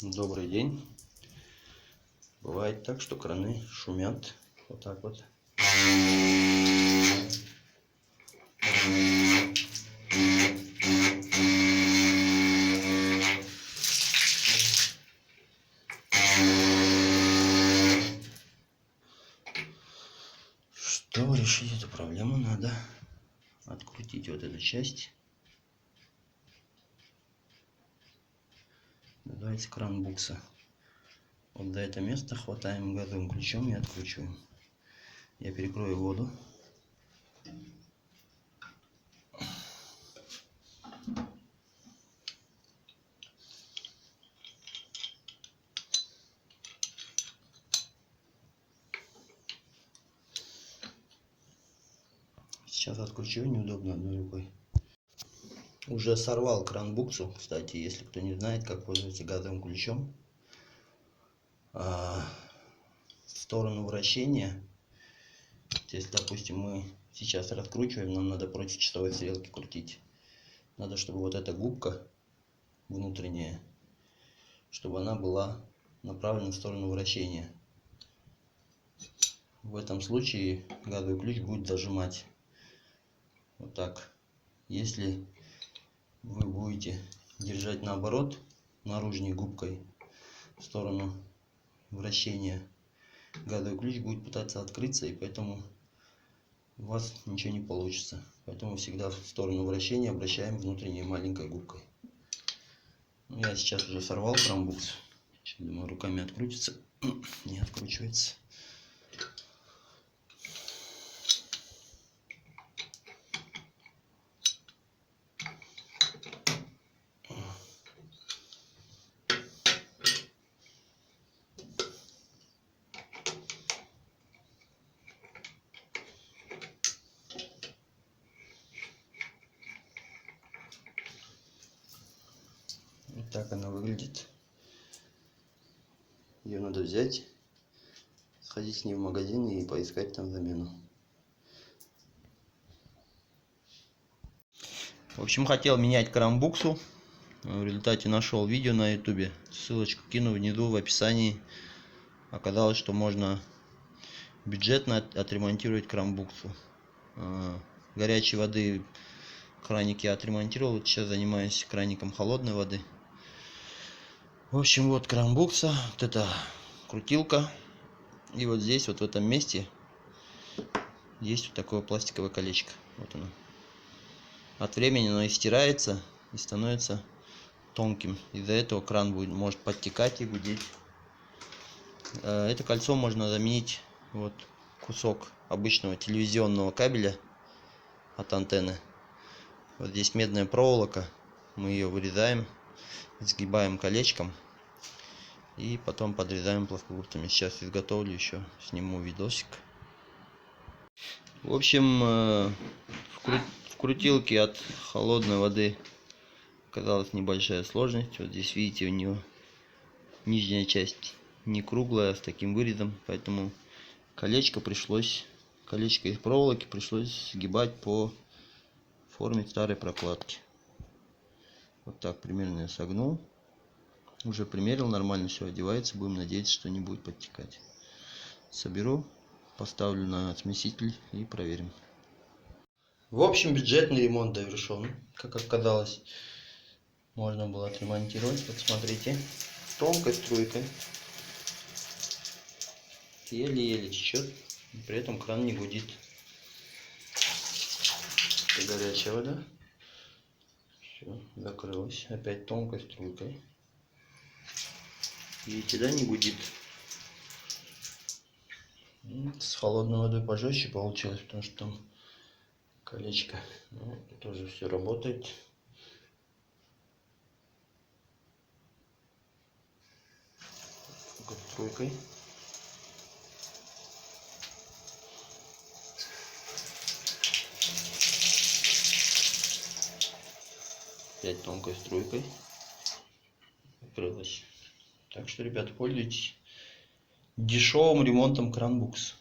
Добрый день. Бывает так, что краны шумят. Вот так вот. Чтобы решить эту проблему, надо открутить вот эту часть. Называется кран букса. Вот до этого места хватаем газовым ключом и откручиваем. Я перекрою воду. Сейчас откручиваю, неудобно одной рукой. Уже сорвал кран буксу. Кстати, если кто не знает, как пользоваться газовым ключом, в сторону вращения, если, допустим, мы сейчас раскручиваем, нам надо против часовой стрелки крутить. Надо, чтобы вот эта губка внутренняя, чтобы она была направлена в сторону вращения. В этом случае газовый ключ будет зажимать. Вот так. Если вы будете держать наоборот, наружной губкой в сторону вращения, газовый ключ будет пытаться открыться, и поэтому у вас ничего не получится. Поэтому всегда в сторону вращения обращаем внутренней маленькой губкой. Я сейчас уже сорвал кран букс. Сейчас, думаю, руками открутится. Не откручивается. Вот так она выглядит. Ее надо взять, сходить с ней в магазин и поискать там замену. В общем, хотел менять кран буксу. В результате нашел видео на ютубе. Ссылочку кину внизу в описании. Оказалось, что можно бюджетно отремонтировать кран буксу. Горячей воды краник я отремонтировал. Вот сейчас занимаюсь краником холодной воды. В общем, вот кран букса. Вот это крутилка. И вот здесь, вот в этом месте, есть вот такое пластиковое колечко. Вот оно. От времени оно истирается и становится тонким. Из-за этого кран может подтекать и гудеть. Это кольцо можно заменить вот кусок обычного телевизионного кабеля от антенны. Вот здесь медная проволока. Мы ее вырезаем, сгибаем колечком и потом подрезаем плоскогубцами. Сейчас изготовлю, еще сниму видосик. В общем, в крутилке от холодной воды оказалась небольшая сложность. Вот здесь, видите, у нее нижняя часть не круглая, а с таким вырезом, поэтому колечко из проволоки пришлось сгибать по форме старой прокладки. Вот так примерно я согнул. Уже примерил, нормально все одевается. Будем надеяться, что не будет подтекать. Соберу, поставлю на смеситель и проверим. В общем, бюджетный ремонт завершен. Как оказалось, можно было отремонтировать. Вот смотрите, тонкой струйкой. Еле-еле течет, при этом кран не гудит. Это горячая вода. Все, закрылась. Опять тонкой струйкой. Видите, да, не гудит. С холодной водой пожестче получилось, потому что там колечко. Ну, тоже все работает. Струйкой. Опять тонкой струйкой. Открылась. Так что, ребята, пользуйтесь дешевым ремонтом кран букс.